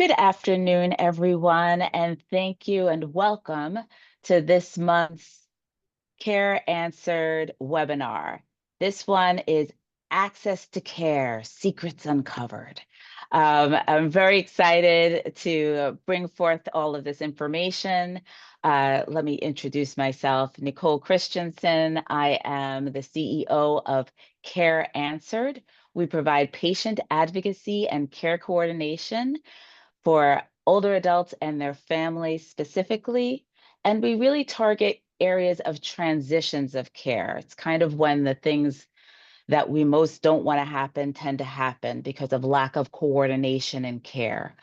Good afternoon, everyone, and thank you and welcome to this month's Care Answered webinar. This one is Access to Care, Secrets Uncovered. I'm very excited to bring forth all of this information. Let me introduce myself, Nicole Christensen. I am the CEO of Care Answered. We provide patient advocacy and care coordination for older adults and their families specifically. And we really target areas of transitions of care. It's kind of when the things that we most don't want to happen tend to happen because of lack of coordination and care.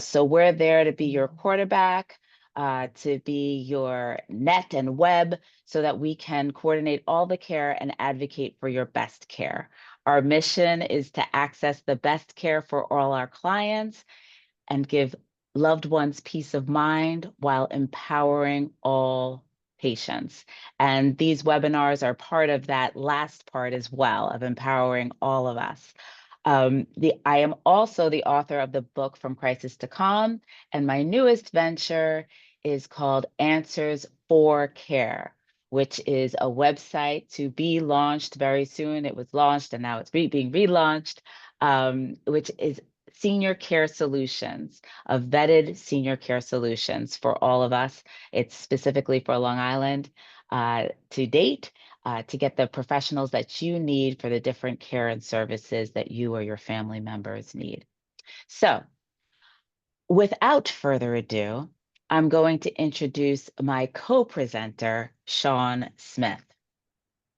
So we're there to be your quarterback, to be your net and web, so that we can coordinate all the care and advocate for your best care. Our mission is to access the best care for all our clients and give loved ones peace of mind while empowering all patients. And these webinars are part of that last part as well, of empowering all of us. I am also the author of the book From Crisis to Calm, and my newest venture is called Answers for Care, which is a website to be launched very soon. It was launched and now it's being relaunched, which is senior care solutions, of vetted senior care solutions for all of us. It's specifically for Long Island to date, to get the professionals that you need for the different care and services that you or your family members need. So without further ado, I'm going to introduce my co-presenter, Sean Smith.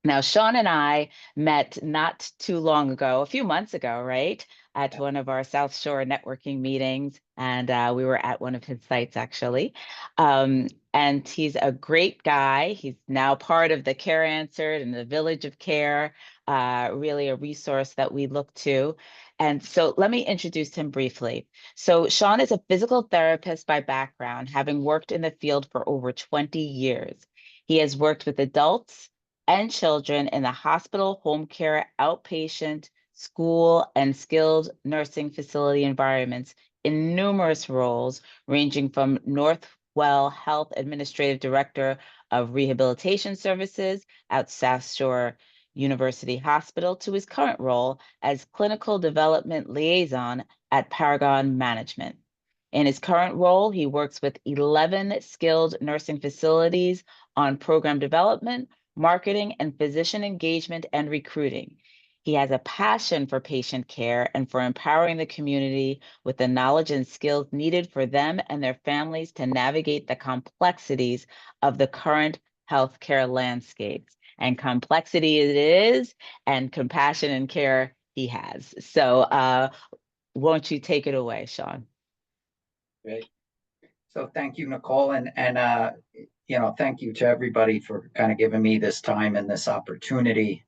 Now, Sean and I met not too long ago, a few months ago, right, at one of our South Shore networking meetings. And we were at one of his sites, actually. And he's a great guy. He's now part of the Care Answered and the Village of Care, really a resource that we look to. And so let me introduce him briefly. So Sean is a physical therapist by background, having worked in the field for over 20 years. He has worked with adults and children in the hospital, home care, outpatient, school, and skilled nursing facility environments in numerous roles, ranging from Northwell Health Administrative Director of Rehabilitation Services at South Shore University Hospital to his current role as Clinical Development Liaison at Paragon Management. In his current role, he works with 11 skilled nursing facilities on program development, marketing, and physician engagement and recruiting. He has a passion for patient care and for empowering the community with the knowledge and skills needed for them and their families to navigate the complexities of the current healthcare landscapes. And complexity it is, and compassion and care he has. So won't you take it away, Sean? Great. So thank you, Nicole, and thank you to everybody for kind of giving me this time and this opportunity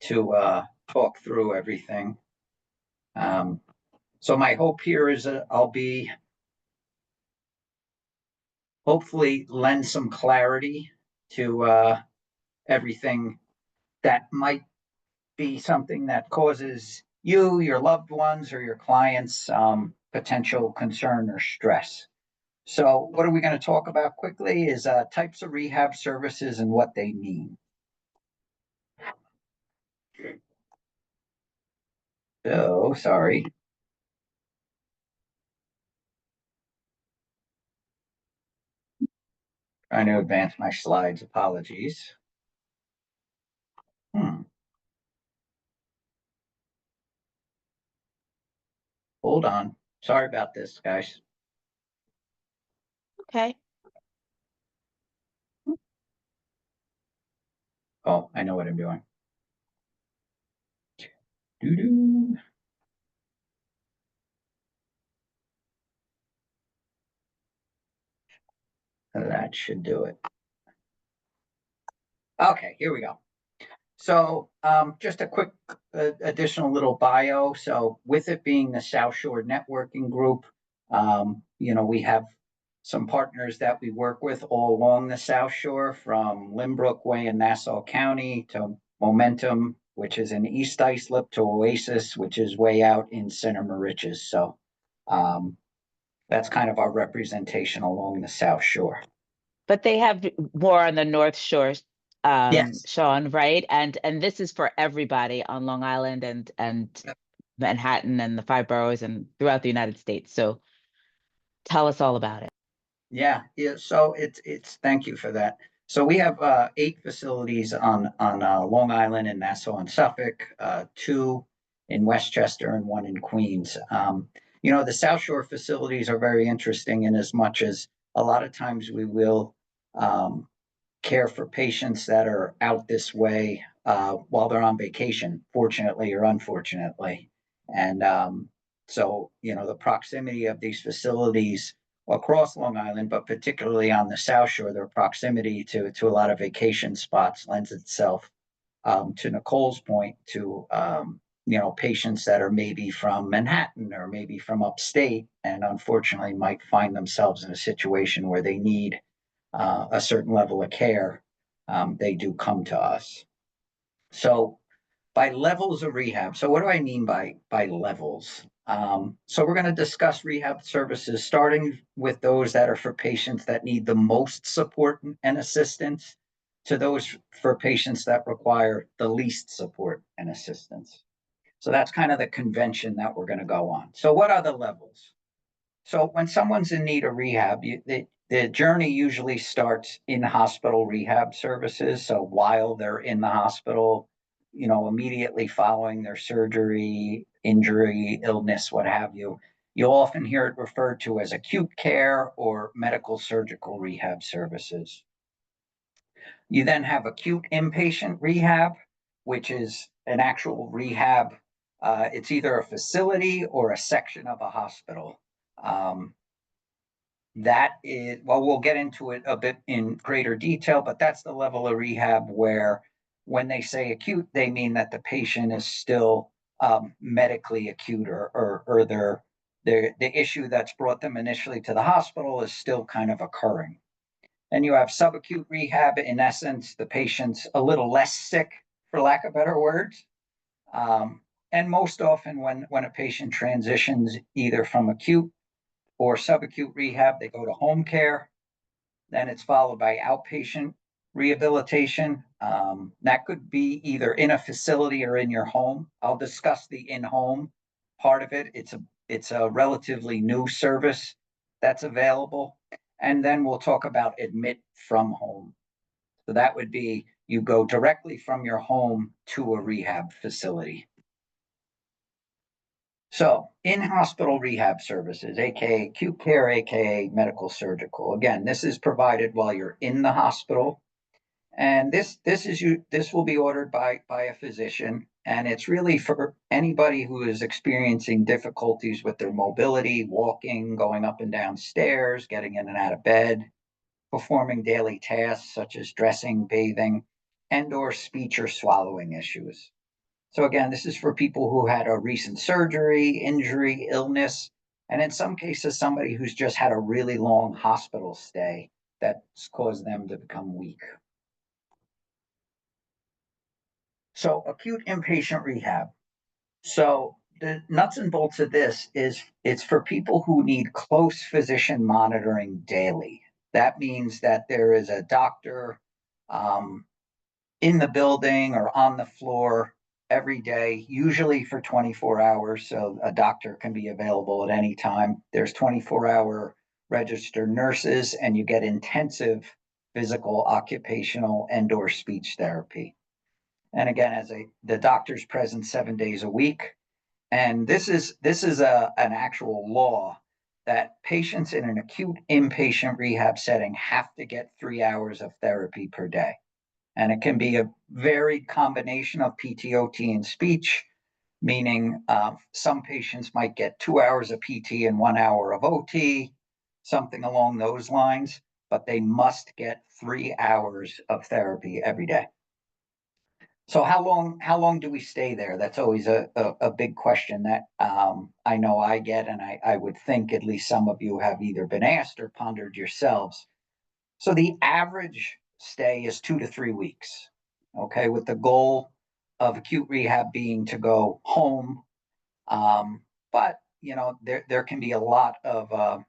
to talk through everything. So my hope here is that I'll be hopefully lend some clarity to everything that might be something that causes you, your loved ones, or your clients potential concern or stress. So what are we going to talk about quickly is types of rehab services and what they mean. So, sorry. Trying to advance my slides, apologies. Hold on. Sorry about this, guys. Okay. Oh, I know what I'm doing. Doo-doo. That should do it. Okay, here we go. So just a quick additional little bio. So with it being the South Shore Networking Group, we have some partners that we work with all along the South Shore, from Limbrook Way in Nassau County to Momentum, which is in East Islip, to Oasis, which is way out in Center Moriches. So that's kind of our representation along the South Shore. But they have more on the North Shore, Yes. Sean, right? And this is for everybody on Long Island and Manhattan and the five boroughs and throughout the United States. So tell us all about it. Yeah, yeah. So it's thank you for that. So we have 8 facilities on Long Island and Nassau and Suffolk, 2 in Westchester and 1 in Queens. The South Shore facilities are very interesting in as much as a lot of times we will um, care for patients that are out this way while they're on vacation, fortunately or unfortunately. And the proximity of these facilities across Long Island, but particularly on the South Shore, their proximity to a lot of vacation spots lends itself to Nicole's point to patients that are maybe from Manhattan or maybe from upstate and unfortunately might find themselves in a situation where they need a certain level of care. They do come to us. So by levels of rehab. So what do I mean by levels? So we're going to discuss rehab services, starting with those that are for patients that need the most support and assistance, to those for patients that require the least support and assistance. So that's kind of the convention that we're going to go on. So what are the levels? So when someone's in need of rehab, the journey usually starts in hospital rehab services. So while they're in the hospital, immediately following their surgery, injury, illness, what have you, you'll often hear it referred to as acute care or medical surgical rehab services. You then have acute inpatient rehab, which is an actual rehab. It's either a facility or a section of a hospital. That is, well, we'll get into it a bit in greater detail, but that's the level of rehab where when they say acute, they mean that the patient is still medically acute or the issue that's brought them initially to the hospital is still kind of occurring. And you have subacute rehab. In essence, the patient's a little less sick, for lack of better words. And most often when a patient transitions either from acute or subacute rehab, they go to home care. Then it's followed by outpatient rehabilitation. That could be either in a facility or in your home. I'll discuss the in-home part of it. It's a relatively new service that's available. And then we'll talk about admit from home. So that would be you go directly from your home to a rehab facility. So in-hospital rehab services, aka acute care, aka medical surgical. Again, this is provided while you're in the hospital, and this will be ordered by a physician, and it's really for anybody who is experiencing difficulties with their mobility, walking, going up and down stairs, getting in and out of bed, performing daily tasks such as dressing, bathing, and/or speech or swallowing issues. So again, this is for people who had a recent surgery, injury, illness, and in some cases, somebody who's just had a really long hospital stay that's caused them to become weak. So acute inpatient rehab. So the nuts and bolts of this is it's for people who need close physician monitoring daily. That means that there is a doctor um, in the building or on the floor every day, usually for 24 hours. So a doctor can be available at any time. There's 24-hour registered nurses, and you get intensive physical, occupational, and/or speech therapy. And again, the doctor's present 7 days a week. And this is an actual law that patients in an acute inpatient rehab setting have to get 3 hours of therapy per day. And it can be a varied combination of PTOT and speech, meaning some patients might get 2 hours of PT and 1 hour of OT, something along those lines, but they must get 3 hours of therapy every day. So how long do we stay there? That's always a big question that I know I get, and I would think at least some of you have either been asked or pondered yourselves. So the average stay is 2 to 3 weeks, okay, with the goal of acute rehab being to go home. But there can be a lot of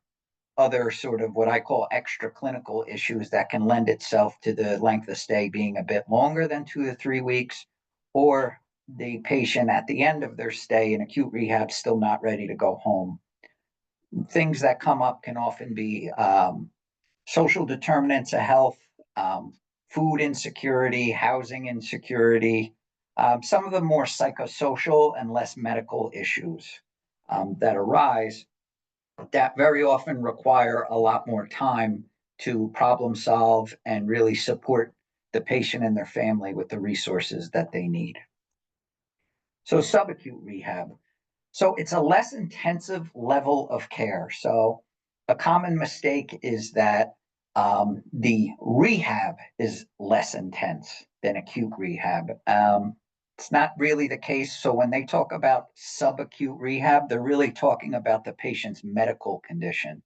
other sort of what I call extra clinical issues that can lend itself to the length of stay being a bit longer than 2 to 3 weeks, or the patient at the end of their stay in acute rehab still not ready to go home. Things that come up can often be social determinants of health, um, food insecurity, housing insecurity, some of the more psychosocial and less medical issues that arise that very often require a lot more time to problem solve and really support the patient and their family with the resources that they need. So, subacute rehab. So, it's a less intensive level of care. So, a common mistake is that the rehab is less intense than acute rehab. It's not really the case. So when they talk about subacute rehab, they're really talking about the patient's medical condition.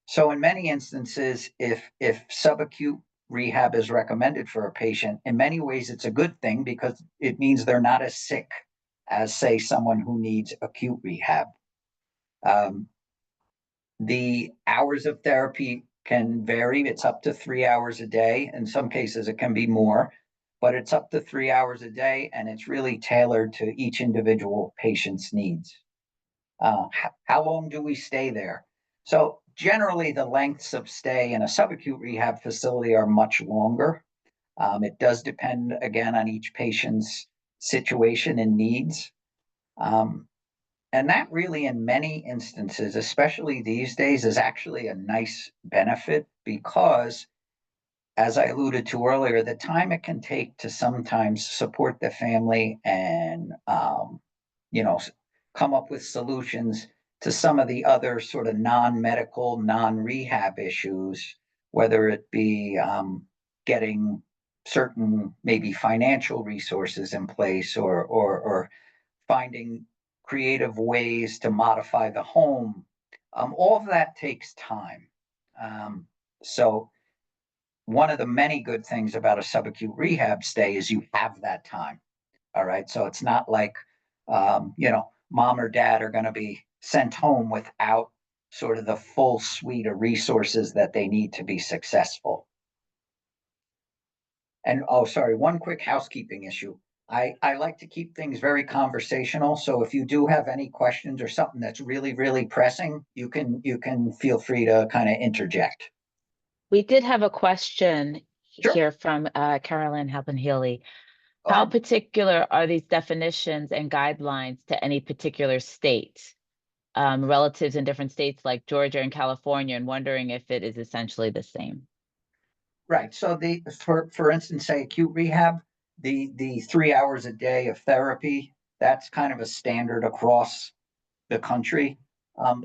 So in many instances, if subacute rehab is recommended for a patient, in many ways it's a good thing because it means they're not as sick as, say, someone who needs acute rehab. Um, the hours of therapy can vary. It's up to 3 hours a day. In some cases, it can be more, but it's up to 3 hours a day, and it's really tailored to each individual patient's needs. How long do we stay there? So, generally, the lengths of stay in a subacute rehab facility are much longer. It does depend, again, on each patient's situation and needs. Um, and that really, in many instances, especially these days, is actually a nice benefit because, as I alluded to earlier, the time it can take to sometimes support the family and, you know, come up with solutions to some of the other sort of non-medical, non-rehab issues, whether it be getting certain maybe financial resources in place or finding creative ways to modify the home. All of that takes time. So, one of the many good things about a subacute rehab stay is you have that time. All right. So, it's not like, mom or dad are going to be sent home without sort of the full suite of resources that they need to be successful. And oh, sorry, one quick housekeeping issue. I like to keep things very conversational. So if you do have any questions or something that's really, really pressing, you can feel free to kind of interject. We did have a question Sure. here from Carolyn Halpin-Healy. Go How ahead. particular are these definitions and guidelines to any particular state? Relatives in different states like Georgia and California, and wondering if it is essentially the same. Right. So for instance, say acute rehab, the 3 hours a day of therapy, that's kind of a standard across the country.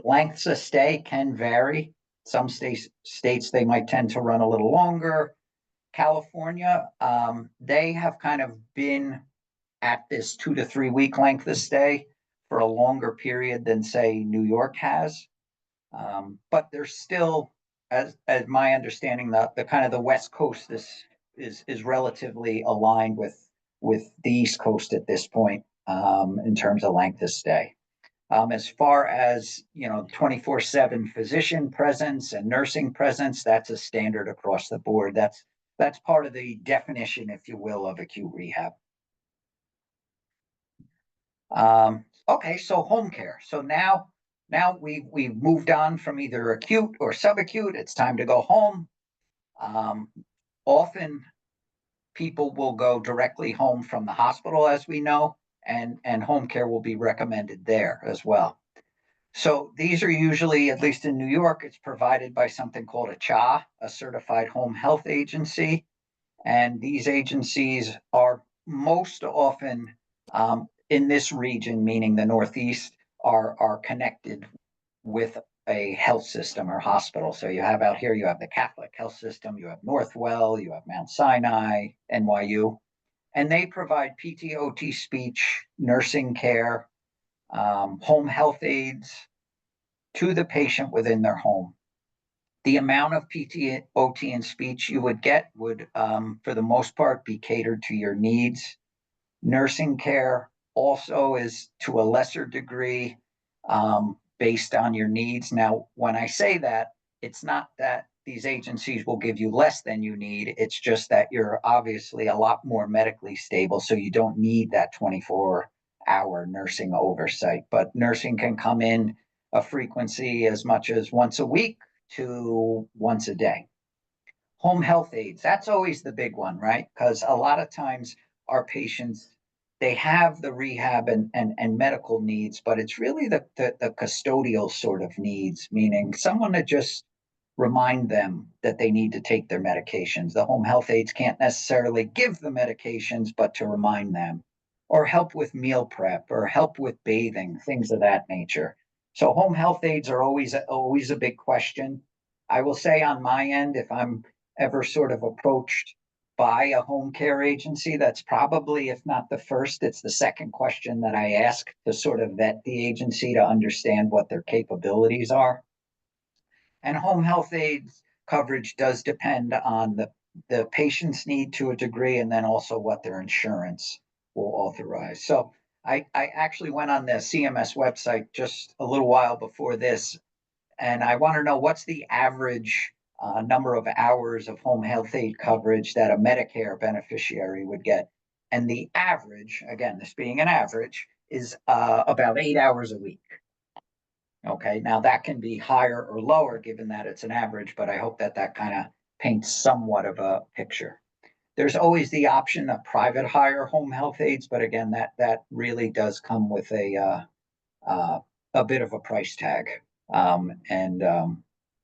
Lengths of stay can vary. Some states they might tend to run a little longer. California, they have kind of been at this 2 to 3 week length of stay for a longer period than, say, New York has. But there's still, as my understanding, the kind of the West Coast is relatively aligned with the East Coast at this point in terms of length of stay. As far as 24/7 physician presence and nursing presence, that's a standard across the board. That's part of the definition, if you will, of acute rehab. Okay, so home care. So now we've moved on from either acute or subacute. It's time to go home. Um, Often people will go directly home from the hospital, as we know, and home care will be recommended there as well. So these are usually, at least in New York, it's provided by something called a CHA, a certified home health agency. And these agencies are most often in this region, meaning the Northeast, are connected with a health system or hospital. So you have out here, you have the Catholic health system, you have Northwell, you have Mount Sinai, NYU, and they provide PTOT speech, nursing care, home health aides to the patient within their home. The amount of PTOT and speech you would get would, for the most part, be catered to your needs. Nursing care also is to a lesser degree based on your needs. Now, when I say that, it's not that these agencies will give you less than you need. It's just that you're obviously a lot more medically stable, so you don't need that 24-hour nursing oversight. But nursing can come in a frequency as much as once a week to once a day. Home health aides, that's always the big one, right? Because a lot of times our patients, they have the rehab and medical needs, but it's really the custodial sort of needs, meaning someone to just remind them that they need to take their medications. The home health aides can't necessarily give the medications, but to remind them, or help with meal prep, or help with bathing, things of that nature. So home health aides are always a big question. I will say on my end, if I'm ever sort of approached by a home care agency, that's probably, if not the first, it's the second question that I ask to sort of vet the agency to understand what their capabilities are. And home health aides coverage does depend on the patient's need to a degree, and then also what their insurance will authorize. So I actually went on the CMS website just a little while before this, and I want to know what's the average number of hours of home health aid coverage that a Medicare beneficiary would get. And the average, again, this being an average, is about 8 hours a week. Okay, now that can be higher or lower given that it's an average, but I hope that that kind of paints somewhat of a picture. There's always the option of private hire home health aides, but again, that really does come with a bit of a price tag, and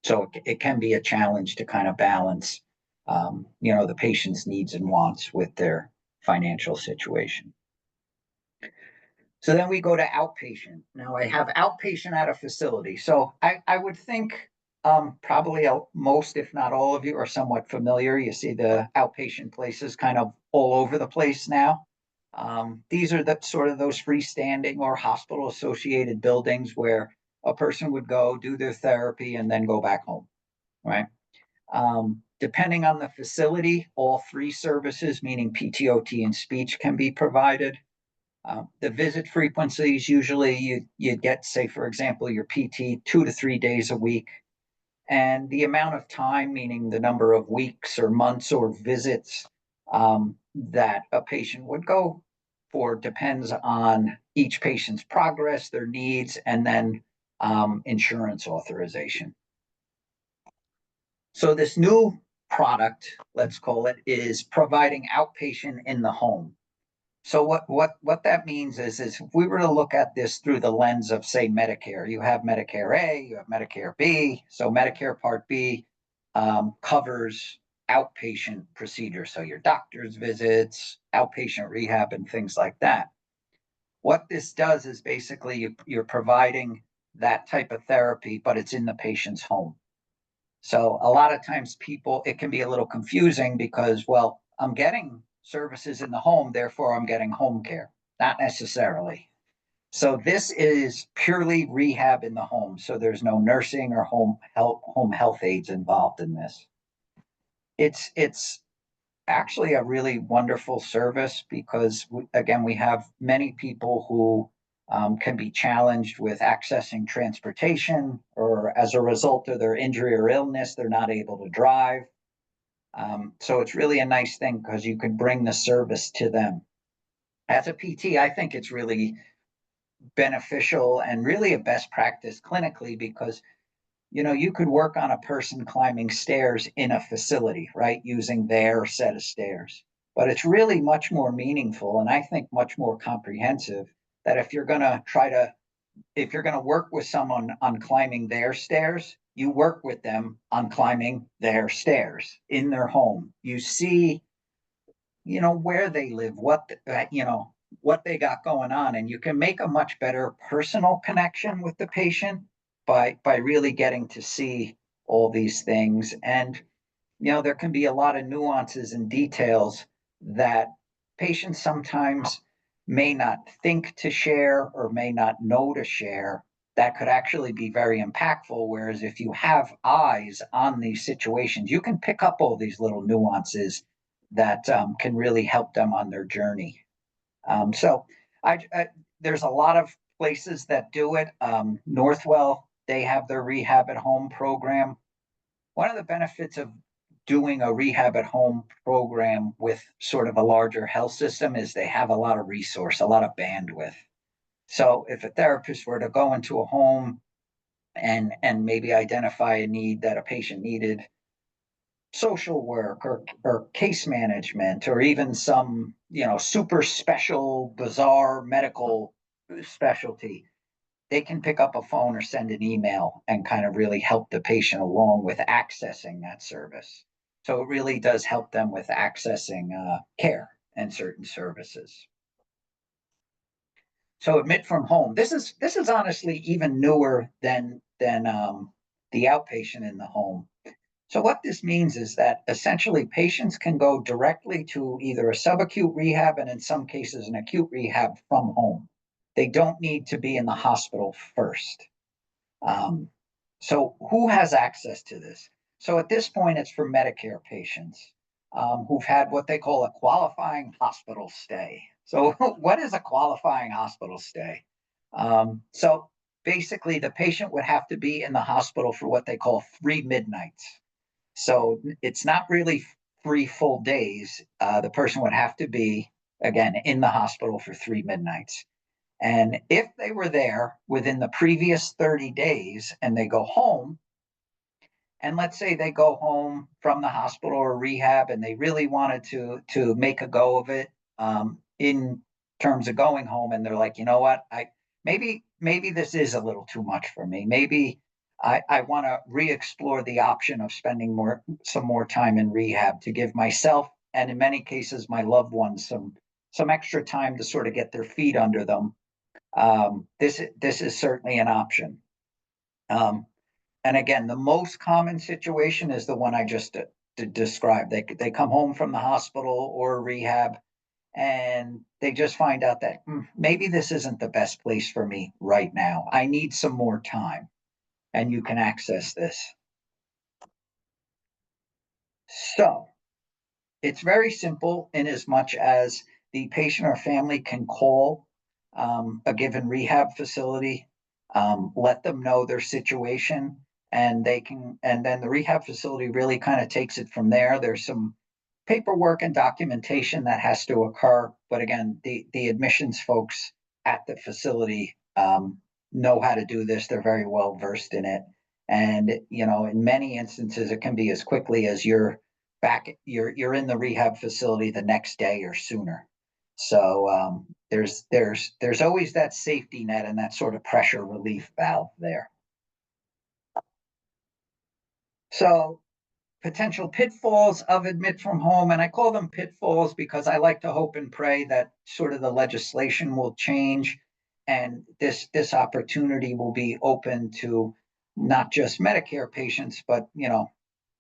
so it can be a challenge to kind of balance, the patient's needs and wants with their financial situation. So then we go to outpatient. Now I have outpatient at a facility. So I would think probably most, if not all of you, are somewhat familiar. You see the outpatient places kind of all over the place now. These are the sort of those freestanding or hospital associated buildings where a person would go do their therapy and then go back home, right? Depending on the facility, all three services, meaning PTOT and speech, can be provided. The visit frequencies, usually you get, say, for example, your PT 2 to 3 days a week. And the amount of time, meaning the number of weeks or months or visits that a patient would go for, depends on each patient's progress, their needs, and then insurance authorization. So this new product, let's call it, is providing outpatient in the home. So what that means is if we were to look at this through the lens of, say, Medicare, you have Medicare A, you have Medicare B. So Medicare Part B covers outpatient procedures, so your doctor's visits, outpatient rehab, and things like that. What this does is basically you're providing that type of therapy, but it's in the patient's home. So a lot of times it can be a little confusing because, well, I'm getting services in the home, therefore I'm getting home care. Not necessarily. So this is purely rehab in the home. So there's no nursing or home health aides involved in this. It's actually a really wonderful service because, again, we have many people who can be challenged with accessing transportation, or as a result of their injury or illness, they're not able to drive. So it's really a nice thing because you can bring the service to them. As a PT, I think it's really beneficial and really a best practice clinically because you could work on a person climbing stairs in a facility, right, using their set of stairs. But it's really much more meaningful and I think much more comprehensive that if you're going to work with someone on climbing their stairs, you work with them on climbing their stairs in their home. You see, where they live, what they got going on, and you can make a much better personal connection with the patient by really getting to see all these things. And there can be a lot of nuances and details that patients sometimes may not think to share or may not know to share that could actually be very impactful. Whereas if you have eyes on these situations, you can pick up all these little nuances that can really help them on their journey. So there's a lot of places that do it. Northwell, they have their rehab at home program. one of the benefits of doing a rehab at home program with sort of a larger health system is they have a lot of resource, a lot of bandwidth. So if a therapist were to go into a home and maybe identify a need that a patient needed, social work or case management, or even some, super special, bizarre medical specialty, they can pick up a phone or send an email and kind of really help the patient along with accessing that service. So it really does help them with accessing care and certain services. So admit from home. This is honestly even newer than the outpatient in the home. So what this means is that essentially patients can go directly to either a subacute rehab and in some cases an acute rehab from home. They don't need to be in the hospital first. So who has access to this? So at this point, it's for Medicare patients who've had what they call a qualifying hospital stay. So what is a qualifying hospital stay? So basically, the patient would have to be in the hospital for what they call 3 midnights. So it's not really 3 full days. The person would have to be, again, in the hospital for 3 midnights. And if they were there within the previous 30 days and they go home, and let's say they go home from the hospital or rehab and they really wanted to make a go of it in terms of going home, and they're like, you know what, maybe this is a little too much for me. Maybe I want to re-explore the option of spending some more time in rehab to give myself and in many cases my loved ones some extra time to sort of get their feet under them. This is certainly an option. And again, the most common situation is the one I just described. They come home from the hospital or rehab, and they just find out that maybe this isn't the best place for me right now. I need some more time, and you can access this. So it's very simple in as much as the patient or family can call a given rehab facility, let them know their situation, and then the rehab facility really kind of takes it from there. There's some paperwork and documentation that has to occur, but again, the admissions folks at the facility know how to do this. They're very well versed in it, and in many instances, it can be as quickly as you're in the rehab facility the next day or sooner. So there's always that safety net and that sort of pressure relief valve there. So potential pitfalls of admit from home, and I call them pitfalls because I like to hope and pray that sort of the legislation will change and this opportunity will be open to not just Medicare patients, but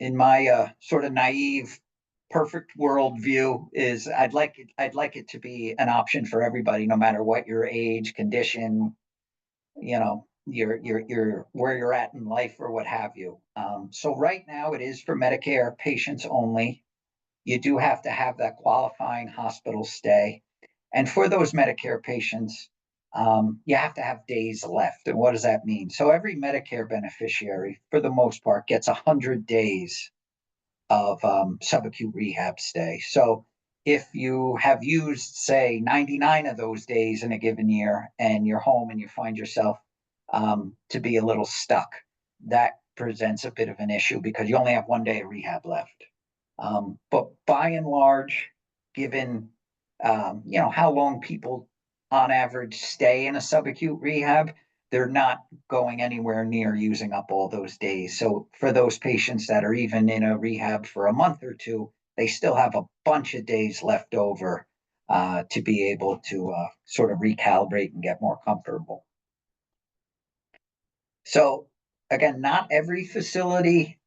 in my sort of naive perfect world view is I'd like it to be an option for everybody, no matter what your age, condition, your where you're at in life or what have you. So right now it is for Medicare patients only. You do have to have that qualifying hospital stay, and for those Medicare patients, you have to have days left. And what does that mean? So every Medicare beneficiary, for the most part, gets 100 days of subacute rehab stay. So if you have used, say, 99 of those days in a given year and you're home and you find yourself to be a little stuck, that presents a bit of an issue because you only have 1 day of rehab left. But by and large, given how long people on average stay in a subacute rehab, they're not going anywhere near using up all those days. So for those patients that are even in a rehab for a month or two, they still have a bunch of days left over to be able to sort of recalibrate and get more comfortable. So again, not every facility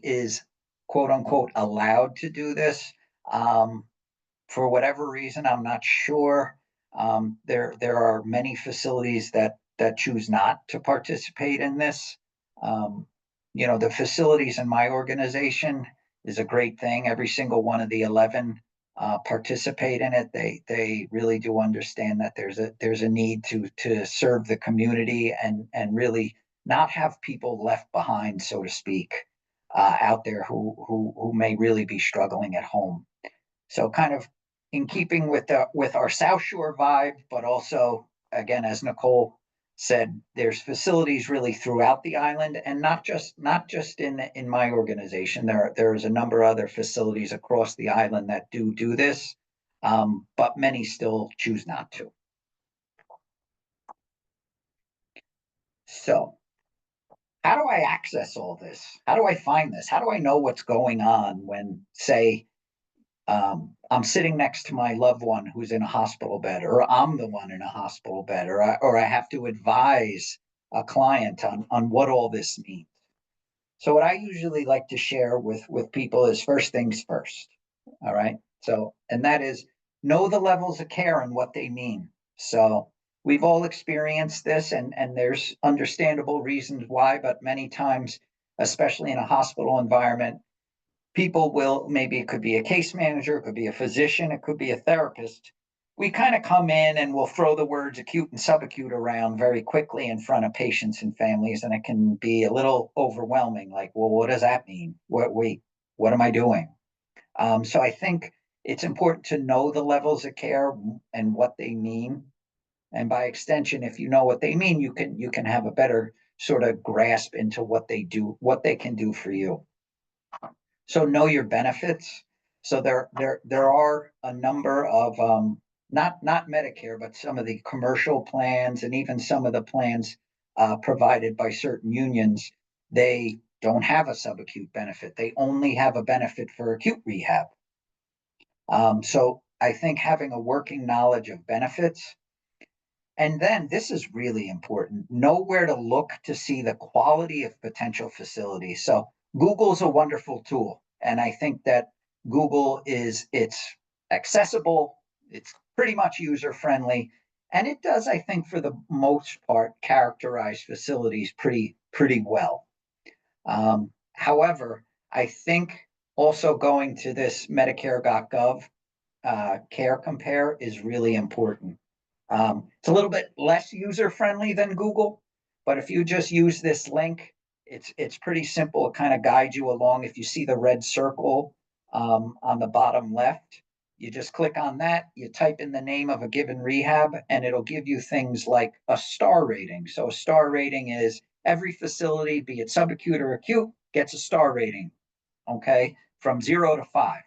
is quote unquote allowed to do this. For whatever reason, I'm not sure. There are many facilities that choose not to participate in this. The facilities in my organization is a great thing. Every single one of the 11 participate in it. They really do understand that there's a need to serve the community and really not have people left behind, so to speak. out there who may really be struggling at home. So kind of in keeping with our South Shore vibe, but also again, as Nicole said, there's facilities really throughout the island, and not just in my organization. There's a number of other facilities across the island that do this, but many still choose not to. So how do I access all this? How do I find this? How do I know what's going on when, say, I'm sitting next to my loved one who's in a hospital bed, or I'm the one in a hospital bed, or I have to advise a client on what all this means. So what I usually like to share with people is first things first. All right. So, and that is know the levels of care and what they mean. So we've all experienced this, and there's understandable reasons why, but many times, especially in a hospital environment, people will, maybe it could be a case manager, it could be a physician, it could be a therapist. We kind of come in and we'll throw the words acute and subacute around very quickly in front of patients and families, and it can be a little overwhelming. Like, well, what does that mean? What am I doing? So I think it's important to know the levels of care and what they mean. And by extension, if you know what they mean, you can have a better sort of grasp into what they do, what they can do for you. So know your benefits. So there are a number of not Medicare, but some of the commercial plans and even some of the plans provided by certain unions. They don't have a subacute benefit. They only have a benefit for acute rehab. So I think having a working knowledge of benefits, and then this is really important, know where to look to see the quality of potential facilities. So Google's a wonderful tool. And I think that it's accessible, it's pretty much user friendly, and it does, I think, for the most part, characterize facilities pretty well. However, I think also going to this Medicare.gov care compare is really important. It's a little bit less user friendly than Google, but if you just use this link, it's pretty simple. It kind of guides you along. If you see the red circle on the bottom left, you just click on that. You type in the name of a given rehab, and it'll give you things like a star rating. So a star rating is every facility, be it subacute or acute, gets a star rating. Okay, from 0 to 5.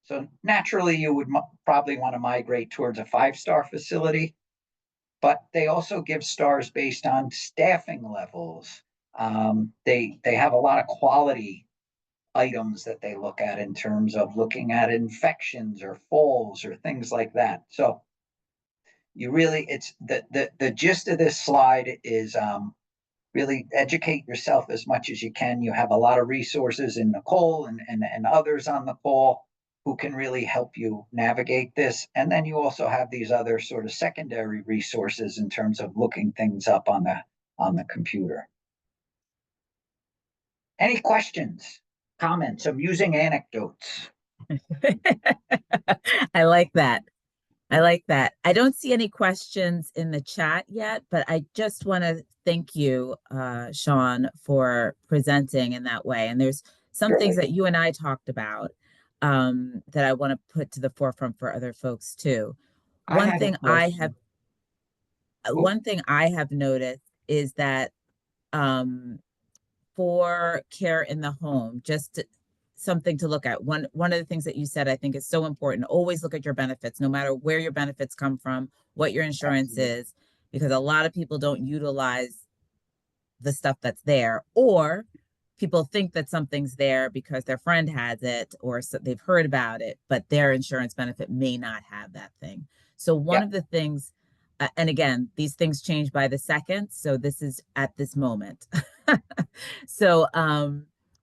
So naturally, you would probably want to migrate towards a 5-star facility, but they also give stars based on staffing levels. They have a lot of quality items that they look at in terms of looking at infections or falls or things like that. So you really, it's the gist of this slide is really educate yourself as much as you can. You have a lot of resources in Nicole and others on the call who can really help you navigate this. And then you also have these other sort of secondary resources in terms of looking things up on the computer. Any questions, comments, amusing anecdotes? I like that. I like that. I don't see any questions in the chat yet, but I just want to thank you, Sean, for presenting in that way. And there's some things Surely. that you and I talked about that I want to put to the forefront for other folks too. I One had a thing I have, question. one thing I have noticed is that um, for care in the home, something to look at. One of the things that you said I think is so important. Always look at your benefits, no matter where your benefits come from, what your insurance Absolutely. is, because a lot of people don't utilize the stuff that's there, or people think that something's there because their friend has it or so they've heard about it, but their insurance benefit may not have that thing. So one Yeah. of the things, and again, these things change by the second, so this is at this moment. So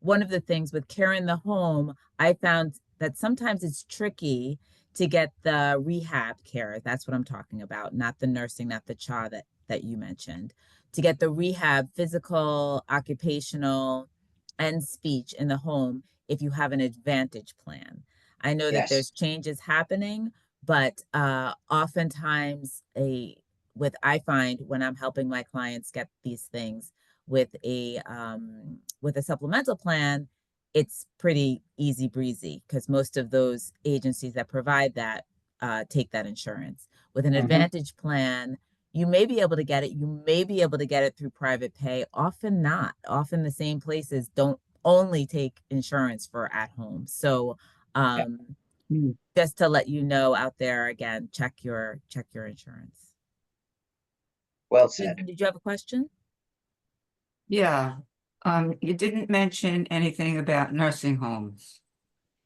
one of the things with care in the home, I found that sometimes it's tricky to get the rehab care. That's what I'm talking about, not the nursing, not the CHA that you mentioned. To get the rehab, physical, occupational, and speech in the home if you have an advantage plan. I know that Yes. there's changes happening, but oftentimes I find when I'm helping my clients get these things with a supplemental plan, it's pretty easy breezy because most of those agencies that provide that take that insurance. With an Advantage plan, you may be able to get it. You may be able to get it through private pay. Often not. Often the same places don't only take insurance for at home. So just to let you know out there, again, check your insurance. Well Susan, said. did you have a question? Yeah. You didn't mention anything about nursing homes.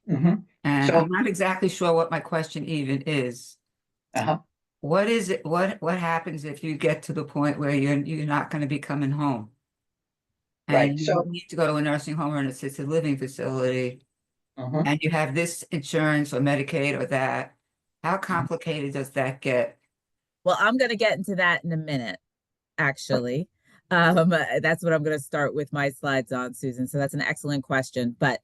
Mhm. And So, I'm not exactly sure what my question even is. What is it? What happens if you get to the point where you're not going to be coming home? right. And you So, need to go to a nursing home or an assisted living facility, mhm. and you have this insurance or Medicaid or that. How complicated does that get? Well, I'm going to get into that in a minute, actually. That's what I'm going to start with my slides on, Susan. So that's an excellent question. But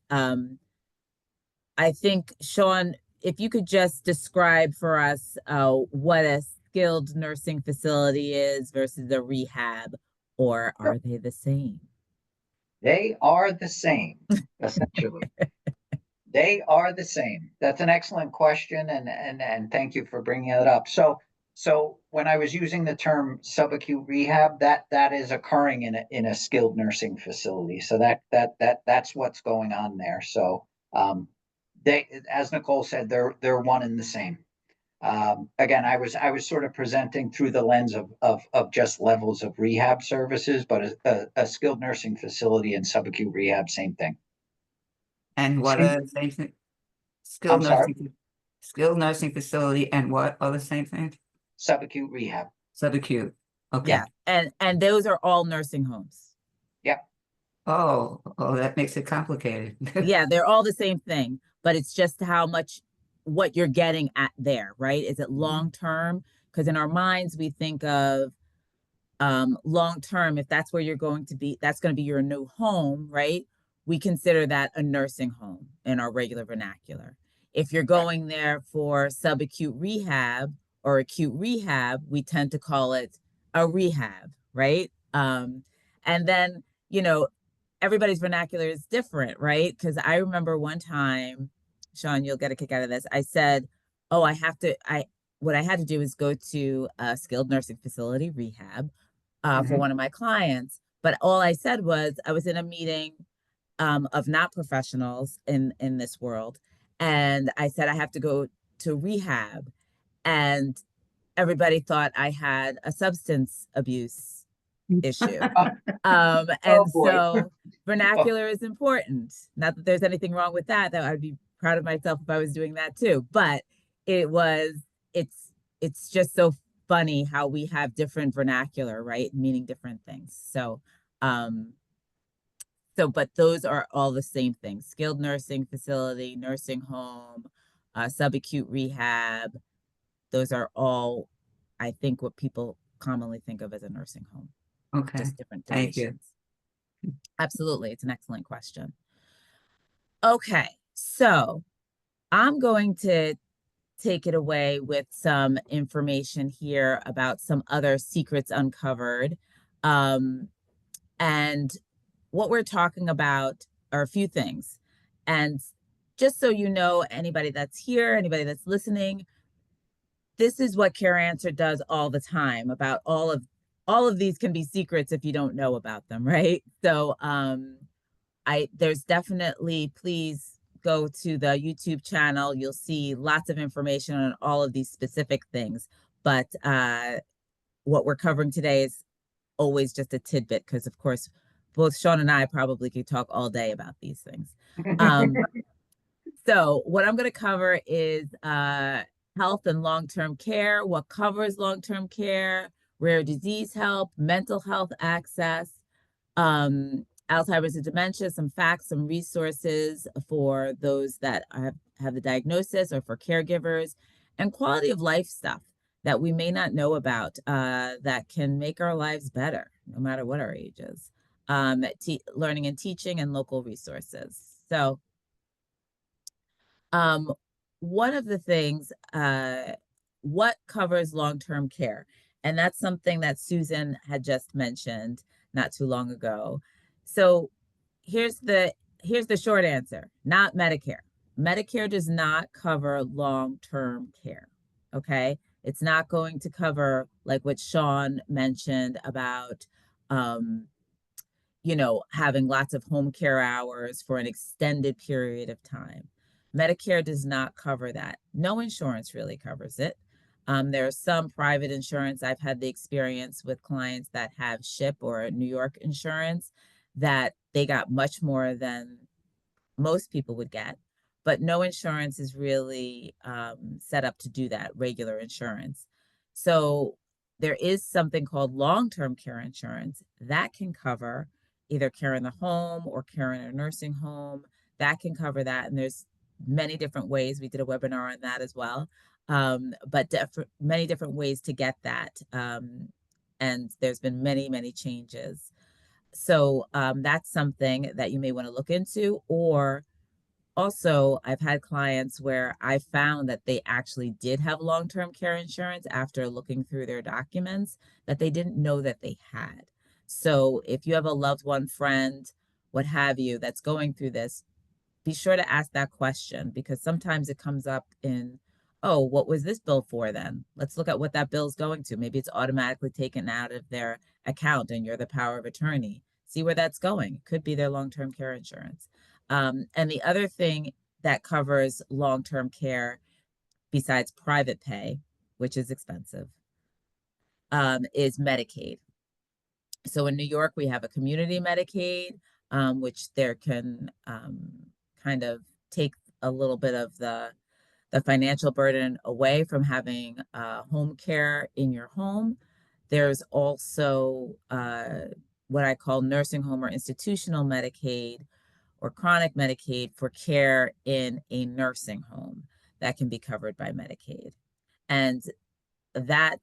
I think, Sean, if you could just describe for us what a skilled nursing facility is versus a rehab, or are they the same? They are the same, essentially. They are the same. That's an excellent question, and thank you for bringing it up. So when I was using the term subacute rehab, that is occurring in a skilled nursing facility. So that's what's going on there. So they, as Nicole said, they're one and the same. Again, I was sort of presenting through the lens of just levels of rehab services, but a skilled nursing facility and subacute rehab, same thing. And what Same. are the same thing? I'm sorry, Skilled nursing facility and what are the same thing? subacute rehab. Subacute. Okay. Yeah, and those are all nursing homes. Yep. Oh, that makes it complicated. Yeah, they're all the same thing, but it's just how much what you're getting at there, right? Is it long term? Because in our minds we think of long term, if that's where you're going to be, that's going to be your new home, right? We consider that a nursing home in our regular vernacular. If you're going there for subacute rehab or acute rehab, we tend to call it a rehab, right? And then, you know, everybody's vernacular is different, right? Because I remember one time, Sean, you'll get a kick out of this. I said, "Oh, what I had to do is go to a skilled nursing facility rehab for one of my clients." But all I said was I was in a meeting of not professionals in this world, and I said I have to go to rehab, and everybody thought I had a substance abuse issue. Oh And boy. so Oh, vernacular is important. Not that there's anything wrong with that. That I'd be proud of myself if I was doing that too. But it was, it's just so funny how we have different vernacular, right? Meaning different things. But those are all the same things: skilled nursing facility, nursing home, subacute rehab. Those are all, I think, what people commonly think of as a nursing home, Okay. just different Thank you. durations. Absolutely. It's an excellent question. Okay, so I'm going to take it away with some information here about some other secrets uncovered. And what we're talking about are a few things. And just so you know, anybody that's here, anybody that's listening, this is what Care Answer does all the time. About all of these can be secrets if you don't know about them, right? So there's definitely, please go to the YouTube channel. You'll see lots of information on all of these specific things. But what we're covering today is always just a tidbit, because of course, both Sean and I probably could talk all day about these things. So what I'm going to cover is health and long-term care, what covers long-term care, rare disease help, mental health access, Alzheimer's and dementia, some facts, some resources for those that have the diagnosis or for caregivers, and quality of life stuff that we may not know about that can make our lives better, no matter what our age is. Learning and teaching and local resources. So one of the things, what covers long-term care? And that's something that Susan had just mentioned not too long ago. So here's the here's the short answer, not Medicare. Medicare does not cover long-term care, okay? It's not going to cover like what Sean mentioned about, having lots of home care hours for an extended period of time. Medicare does not cover that. No insurance really covers it. There are some private insurance. I've had the experience with clients that have SHIP or New York insurance that they got much more than most people would get, but no insurance is really set up to do that, regular insurance. So there is something called long-term care insurance that can cover either care in the home or care in a nursing home. That can cover that. And there's many different ways. We did a webinar on that as well. But many different ways to get that. And there's been many, many changes. So that's something that you may want to look into. Or also, I've had clients where I found that they actually did have long-term care insurance after looking through their documents that they didn't know that they had. So if you have a loved one, friend, what have you, that's going through this, be sure to ask that question, because sometimes it comes up in, oh, what was this bill for then? Let's look at what that bill's going to. Maybe it's automatically taken out of their account and you're the power of attorney. See where that's going. It could be their long-term care insurance. And the other thing that covers long-term care besides private pay, which is expensive, is Medicaid. So in New York, we have a community Medicaid, which there can kind of take a little bit of the financial burden away from having home care in your home. There's also what I call nursing home or institutional Medicaid or chronic Medicaid for care in a nursing home that can be covered by Medicaid. And that,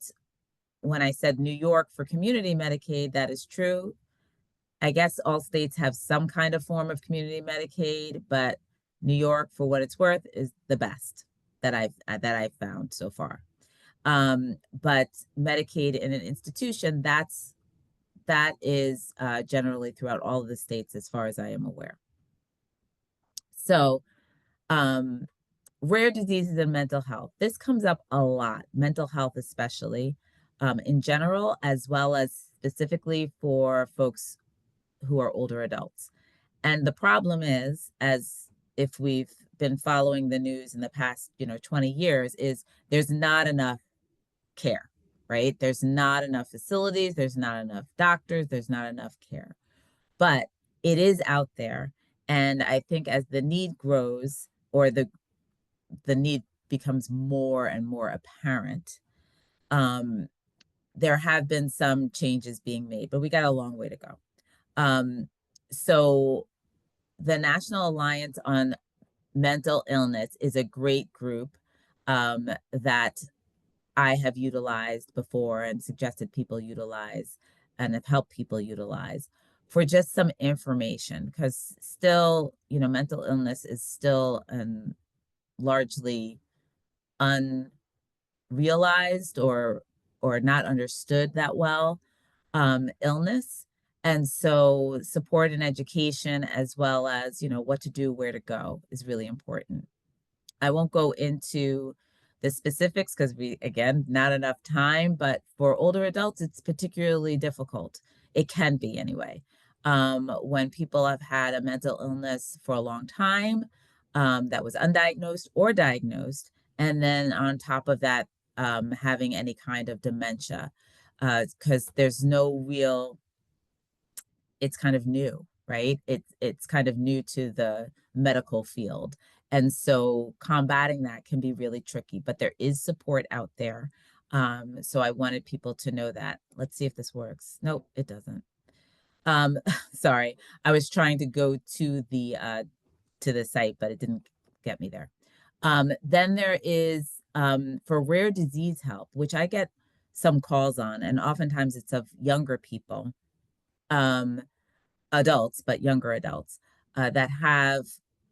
when I said New York for community Medicaid, that is true. I guess all states have some kind of form of community Medicaid, but New York, for what it's worth, is the best that I've found so far. But Medicaid in an institution, that is generally throughout all of the states, as far as I am aware. So, rare diseases and mental health. This comes up a lot, mental health especially, in general, as well as specifically for folks who are older adults. And the problem is, as if we've been following the news in the past, 20 years, is there's not enough care, right? There's not enough facilities, there's not enough doctors, there's not enough care. But it is out there. And I think as the need grows, or the need becomes more and more apparent, there have been some changes being made, but we got a long way to go. So the National Alliance on Mental Illness is a great group that I have utilized before and suggested people utilize and have helped people utilize for just some information, because still, mental illness is still largely unrealized or not understood that well illness. And so support and education, as well as, what to do, where to go, is really important. I won't go into the specifics because again, not enough time, but for older adults, it's particularly difficult. It can be anyway. When people have had a mental illness for a long time, that was undiagnosed or diagnosed, and then on top of that, having any kind of dementia, because there's no real, it's kind of new, right? It's kind of new to the medical field. And so combating that can be really tricky, but there is support out there. So I wanted people to know that. Let's see if this works. Nope, it doesn't. Sorry, I was trying to go to the site, but it didn't get me there. Then there is for rare disease help, which I get some calls on, and oftentimes it's of younger people, adults, but younger adults that have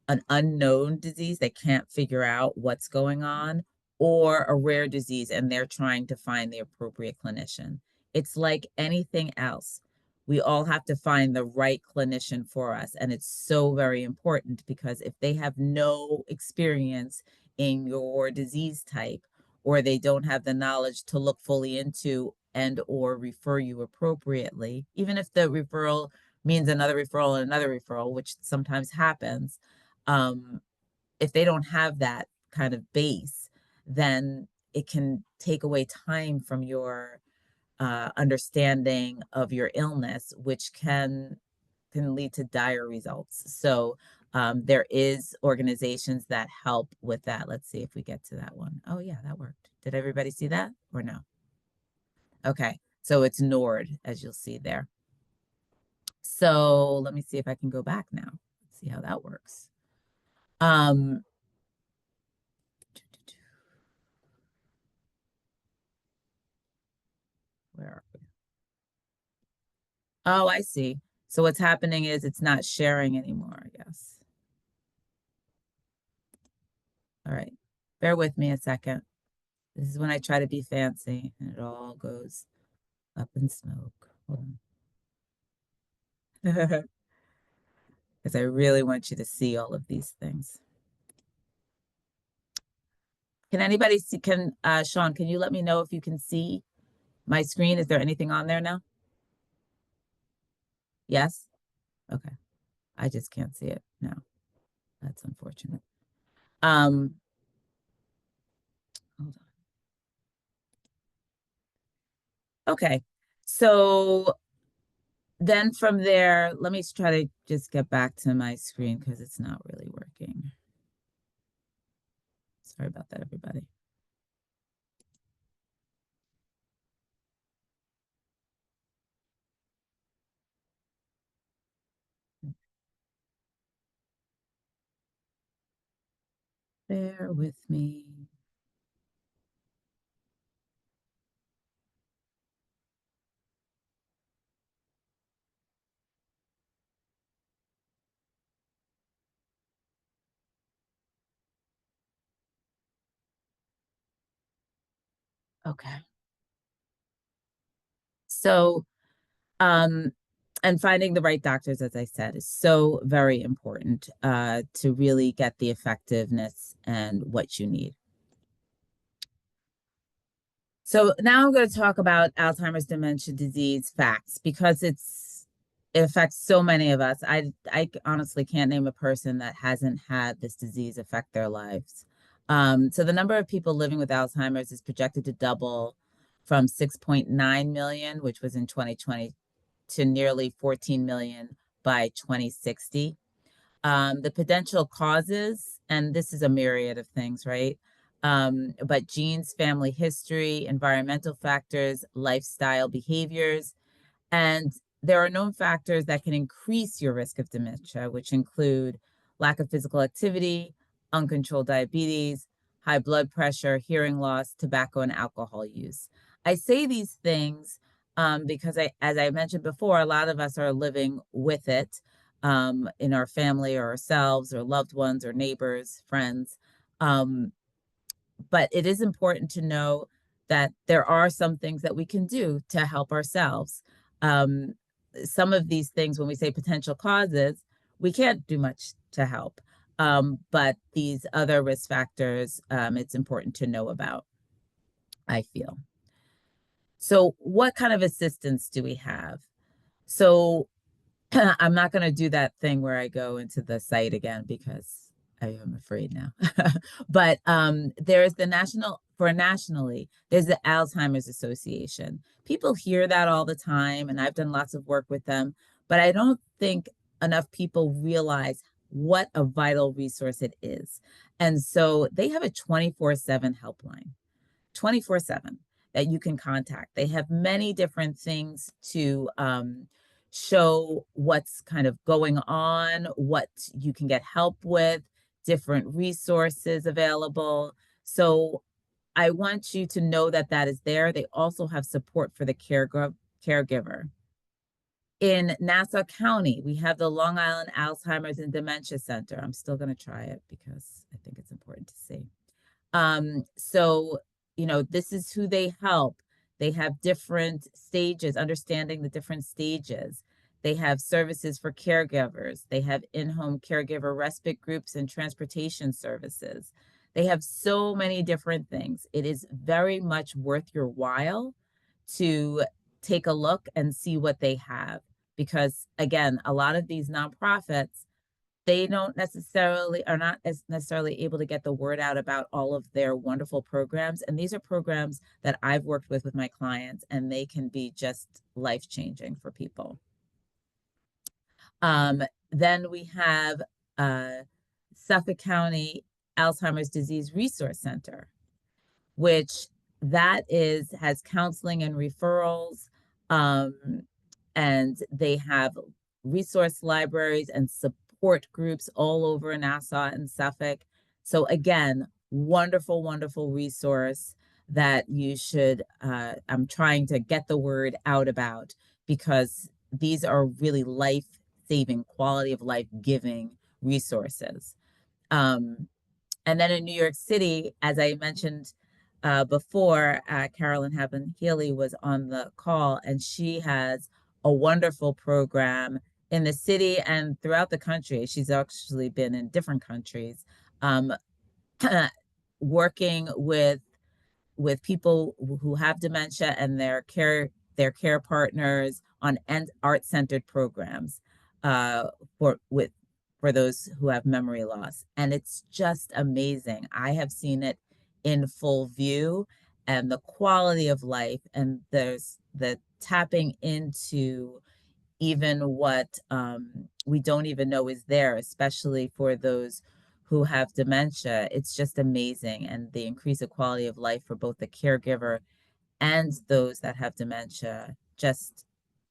an unknown disease. They can't figure out what's going on, or a rare disease, and they're trying to find the appropriate clinician. It's like anything else. we all have to find the right clinician for us. And it's so very important, because if they have no experience in your disease type, or they don't have the knowledge to look fully into and or refer you appropriately, even if the referral means another referral and another referral, which sometimes happens, if they don't have that kind of base, then it can take away time from your understanding of your illness, which can lead to dire results. So there is organizations that help with that. Let's see if we get to that one. Oh yeah, that worked. Did everybody see that or no? Okay, so it's NORD, as you'll see there. So let me see if I can go back now. Let's see how that works. Where are we? Oh, I see. So what's happening is it's not sharing anymore, I guess. All right, bear with me a second. This is when I try to be fancy and it all goes up in smoke. Hold on. Because I really want you to see all of these things. Can anybody see, Sean, can you let me know if you can see my screen? Is there anything on there now? Yes? Okay. I just can't see it now. That's unfortunate. Hold on. Okay. So then from there, let me try to just get back to my screen because it's not really working. Sorry about that, everybody. Bear with me. Okay. So, and finding the right doctors, as I said, is so very important to really get the effectiveness and what you need. So now I'm going to talk about Alzheimer's dementia disease facts, because it affects so many of us. I honestly can't name a person that hasn't had this disease affect their lives. So the number of people living with Alzheimer's is projected to double from 6.9 million, which was in 2020, to nearly 14 million by 2060. The potential causes, and this is a myriad of things, right? But genes, family history, environmental factors, lifestyle behaviors, and there are known factors that can increase your risk of dementia, which include lack of physical activity, uncontrolled diabetes, high blood pressure, hearing loss, tobacco and alcohol use. I say these things because as I mentioned before, a lot of us are living with it in our family or ourselves or loved ones or neighbors, friends. But it is important to know that there are some things that we can do to help ourselves. Some of these things, when we say potential causes, we can't do much to help. But these other risk factors, it's important to know about, I feel. So what kind of assistance do we have? So I'm not going to do that thing where I go into the site again because I am afraid now. But there's the nationally, there's the Alzheimer's Association. People hear that all the time, and I've done lots of work with them, but I don't think enough people realize what a vital resource it is. And so they have a 24/7 helpline, 24/7 that you can contact. They have many different things to show what's kind of going on, what you can get help with, different resources available. So I want you to know that that is there. They also have support for the caregiver. In Nassau County, we have the Long Island Alzheimer's and Dementia Center. I'm still going to try it because I think it's important to see. So, you know, this is who they help. They have different stages, understanding the different stages. They have services for caregivers. They have in-home caregiver respite groups and transportation services. They have so many different things. It is very much worth your while to take a look and see what they have. Because again, a lot of these nonprofits, they don't necessarily are not as necessarily able to get the word out about all of their wonderful programs. And these are programs that I've worked with my clients, and they can be just life-changing for people. Then we have Suffolk County Alzheimer's Disease Resource Center, which has counseling and referrals, and they have resource libraries and support groups all over Nassau and Suffolk. So again, wonderful, wonderful resource that you should, I'm trying to get the word out about, because these are really life-saving, quality of life giving resources. And then in New York City, as I mentioned before, Carolyn Haben-Healy was on the call, and she has a wonderful program in the city and throughout the country. She's actually been in different countries, working with people who have dementia and their care partners on art-centered programs for those who have memory loss. And it's just amazing. I have seen it in full view, and the quality of life, and there's the tapping into even what we don't even know is there, especially for those who have dementia. It's just amazing. And the increase of quality of life for both the caregiver and those that have dementia, just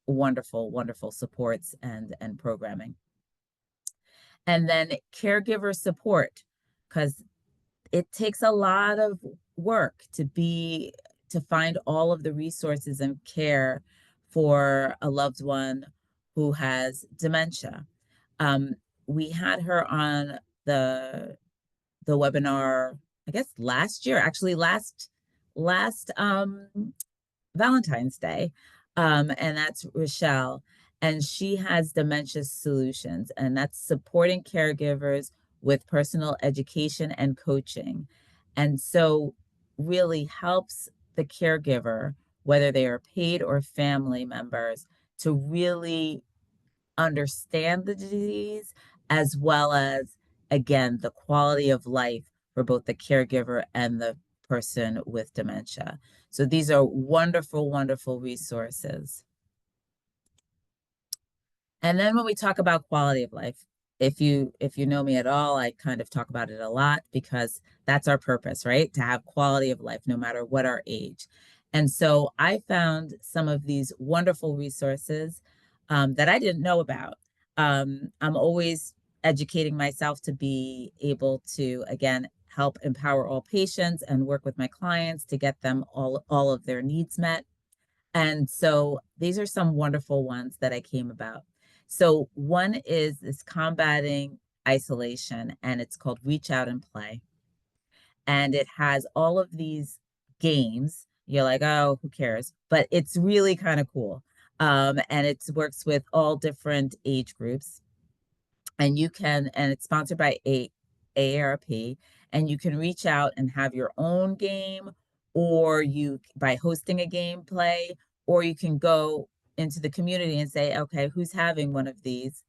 wonderful, wonderful supports and programming. And then caregiver support, because it takes a lot of work to find all of the resources and care for a loved one who has dementia. We had her on the webinar, I guess last year, actually last Valentine's Day, and that's Rochelle. And she has Dementia Solutions, and that's supporting caregivers with personal education and coaching. And so really helps the caregiver, whether they are paid or family members, to really understand the disease, as well as, again, the quality of life for both the caregiver and the person with dementia. So these are wonderful, wonderful resources. And then when we talk about quality of life, if you know me at all, I kind of talk about it a lot, because that's our purpose, right? To have quality of life, no matter what our age. And so I found some of these wonderful resources that I didn't know about. I'm always educating myself to be able to, again, help empower all patients and work with my clients to get them all of their needs met. And so these are some wonderful ones that I came about. So one is this combating isolation, and it's called Reach Out and Play. And it has all of these games. You're like, oh, who cares? But it's really kind of cool. And it works with all different age groups. And it's sponsored by AARP, and you can reach out and have your own game, or by hosting a gameplay, or you can go into the community and say, okay, who's having one of these?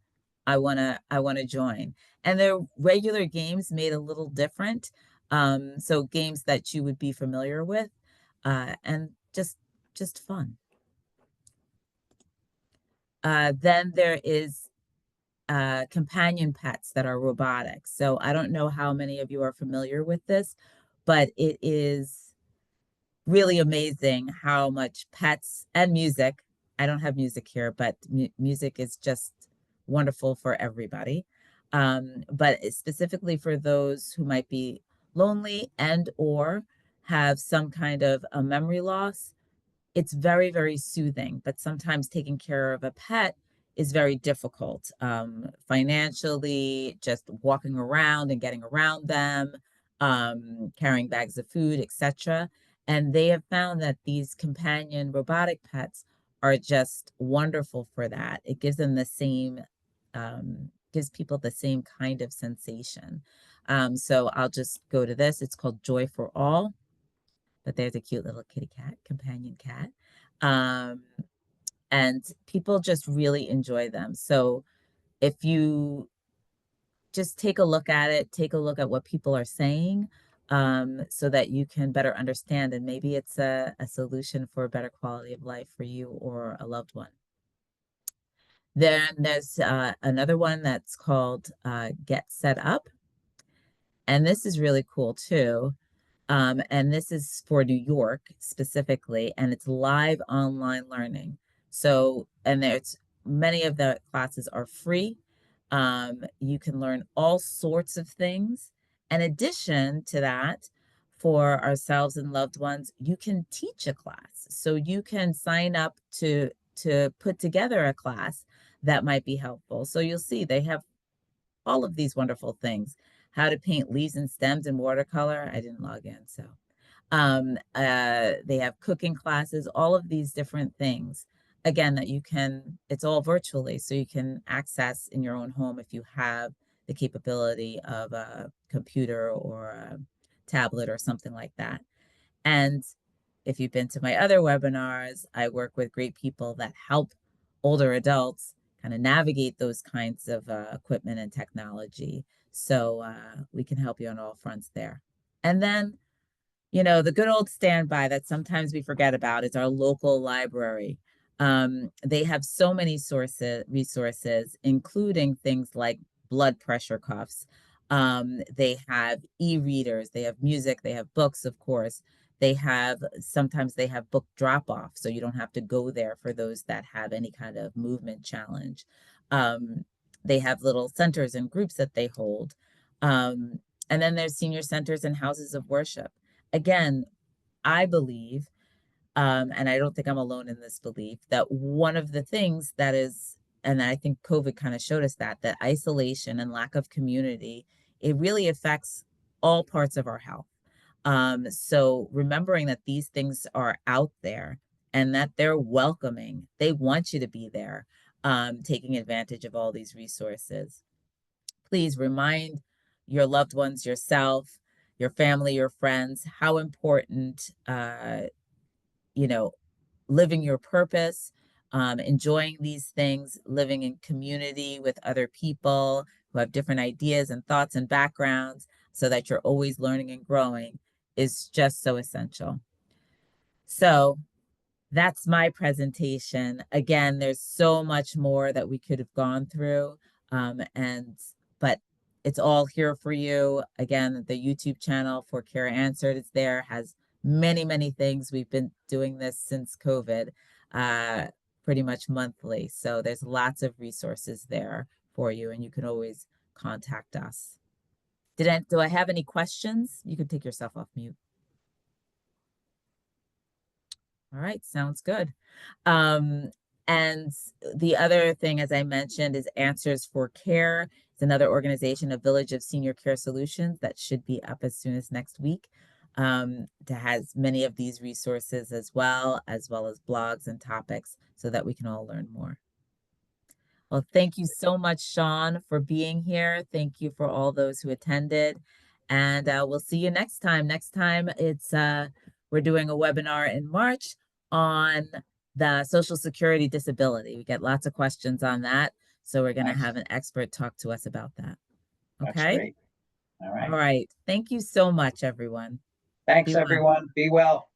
I wanna join. And they're regular games made a little different. So games that you would be familiar with, and just fun. Then there is companion pets that are robotic. So I don't know how many of you are familiar with this, but it is really amazing how much pets and music, I don't have music here, but music is just wonderful for everybody. But specifically for those who might be lonely and or have some kind of a memory loss, it's very, very soothing. But sometimes taking care of a pet is very difficult, financially, just walking around and getting around them, carrying bags of food, etc. And they have found that these companion robotic pets are just wonderful for that. It gives them the same, gives people the same kind of sensation. So I'll just go to this. It's called Joy for All, but there's a cute little kitty cat, companion cat. And people just really enjoy them. So if you just take a look at it, take a look at what people are saying, so that you can better understand, and maybe it's a solution for a better quality of life for you or a loved one. Then there's another one that's called Get Set Up. And this is really cool too. And this is for New York specifically, and it's live online learning. So, and there's many of the classes are free. You can learn all sorts of things. In addition to that, for ourselves and loved ones, you can teach a class. So you can sign up to put together a class that might be helpful. So you'll see they have all of these wonderful things. How to paint leaves and stems in watercolor. I didn't log in, so they have cooking classes, all of these different things. Again, that you can, it's all virtually, so you can access in your own home if you have the capability of a computer or a tablet or something like that. And if you've been to my other webinars, I work with great people that help older adults kind of navigate those kinds of equipment and technology. So we can help you on all fronts there. And then, you know, the good old standby that sometimes we forget about is our local library. They have so many resources, including things like blood pressure cuffs. They have e-readers, they have music, they have books, of course. Sometimes they have book drop off, so you don't have to go there for those that have any kind of movement challenge. They have little centers and groups that they hold. And then there's senior centers and houses of worship. Again, I believe, and I don't think I'm alone in this belief, that one of the things that is, and I think COVID kind of showed us that isolation and lack of community, it really affects all parts of our health. So remembering that these things are out there and that they're welcoming, they want you to be there, taking advantage of all these resources. Please remind your loved ones, yourself, your family, your friends, how important, you know, living your purpose, enjoying these things, living in community with other people who have different ideas and thoughts and backgrounds, so that you're always learning and growing, is just so essential. So that's my presentation. Again, there's so much more that we could have gone through, but it's all here for you. Again, the YouTube channel for Care Answered is there, has many, many things. We've been doing this since COVID, pretty much monthly. So there's lots of resources there for you, and you can always contact us. Do I have any questions? You can take yourself off mute. All right, sounds good. And the other thing, as I mentioned, is Answers for Care. It's another organization, a Village of Senior Care Solutions, that should be up as soon as next week. That has many of these resources as well as blogs and topics, so that we can all learn more. Well, thank you so much, Sean, for being here. Thank you for all those who attended. And we'll see you next time. Next time, it's we're doing a webinar in March on the Social Security disability. We get lots of questions on that. So we're going to have an expert talk to us about that. Okay. That's great. All right. All right. Thank you so much, everyone. Thanks, everyone. Be well.